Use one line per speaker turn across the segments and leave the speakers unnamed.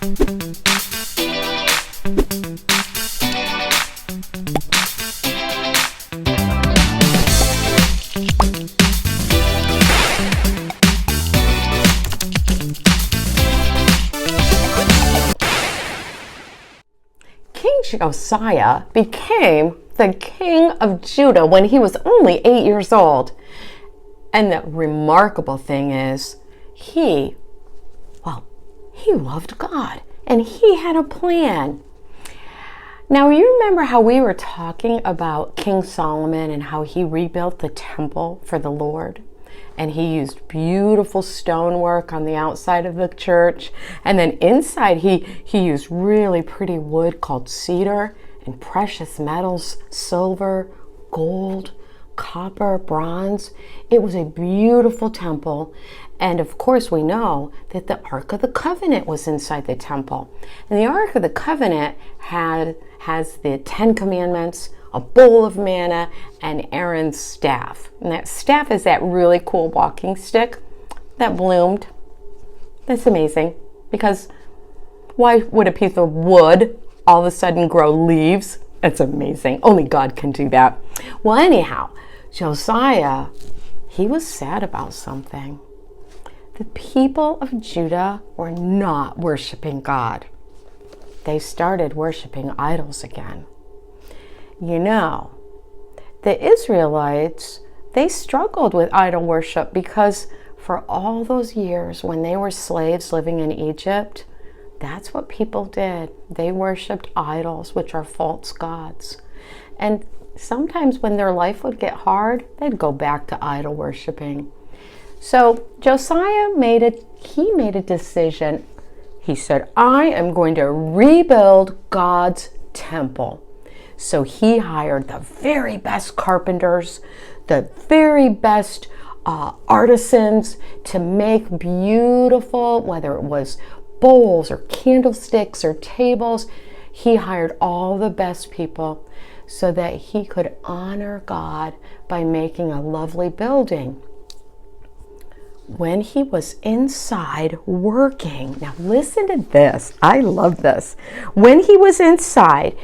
King Josiah became the king of Judah when he was only 8 years old. And the remarkable thing is, he loved God and he had a plan. Now, you remember how we were talking about King Solomon and how he rebuilt the temple for the Lord? And he used beautiful stonework on the outside of the church. And then inside he used really pretty wood called cedar and precious metals, silver, gold, copper, bronze. It was a beautiful temple. And of course we know that the Ark of the Covenant was inside the temple. And the Ark of the Covenant has the 10 Commandments, a bowl of manna, and Aaron's staff. And that staff is that really cool walking stick that bloomed. That's amazing, because why would a piece of wood all of a sudden grow leaves? It's amazing. Only God can do that. Well, anyhow, Josiah, he was sad about something. The people of Judah were not worshiping God. They started worshiping idols again. You know, the Israelites, they struggled with idol worship because for all those years when they were slaves living in Egypt, that's what people did. They worshiped idols, which are false gods. And sometimes when their life would get hard, they'd go back to idol worshiping. So Josiah made a decision. He said, I am going to rebuild God's temple. So he hired the very best carpenters, the very best artisans to make beautiful, whether it was bowls or candlesticks or tables. He hired all the best people so that he could honor God by making a lovely building. When he was inside working, now listen to this, I love this. When he was inside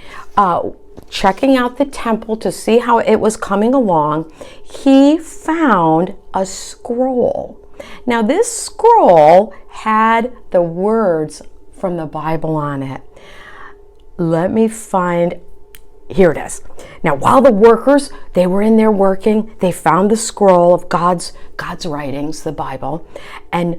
checking out the temple to see how it was coming along, he found a scroll. Now this scroll had the words from the Bible on it. Let me find, here it is. Now while the workers, they were in there working, they found the scroll of God's writings, the Bible, and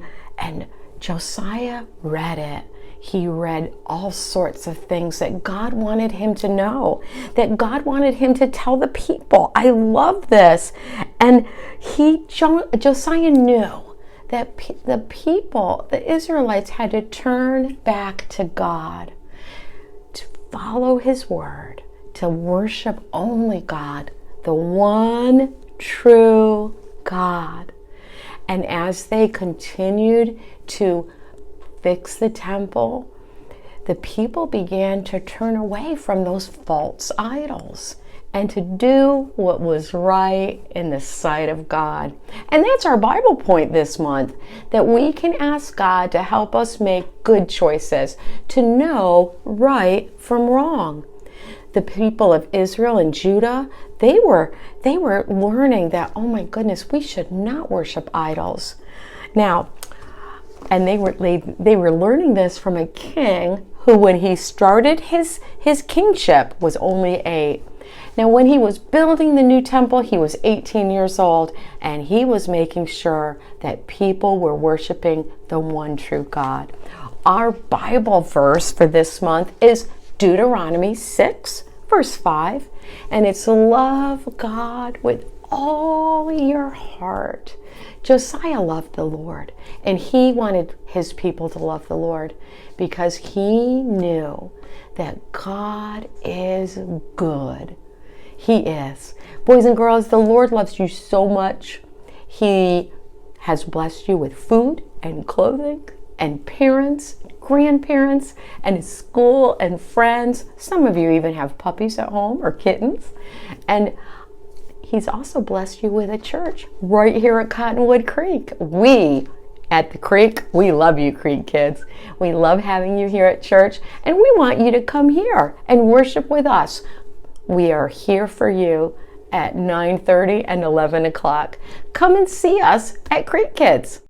Josiah read it. He read all sorts of things that God wanted him to know, that God wanted him to tell the people. I love this. And Josiah knew that the people, the Israelites, had to turn back to God, to follow his word, to worship only God, the one true God. And as they continued to fix the temple, the people began to turn away from those false idols and to do what was right in the sight of God. And that's our Bible point this month, that we can ask God to help us make good choices, to know right from wrong. The people of Israel and Judah, they were learning that, oh my goodness, we should not worship idols. Now, and they were learning this from a king who, when he started his kingship, was only 8. Now, when he was building the new temple, he was 18 years old, and he was making sure that people were worshiping the one true God. Our Bible verse for this month is Deuteronomy 6, verse 5, and it's love God with all your heart. Josiah loved the Lord, and he wanted his people to love the Lord because he knew that God is good. He is. Boys and girls, the Lord loves you so much. He has blessed you with food and clothing and parents, grandparents, and school and friends. Some of you even have puppies at home or kittens. And He's also blessed you with a church right here at Cottonwood Creek. We at the Creek. We love you, Creek kids. We love having you here at church, and we want you to come here and worship with us. We are here for you at 9:30 and 11 o'clock. Come and see us at Creek Kids.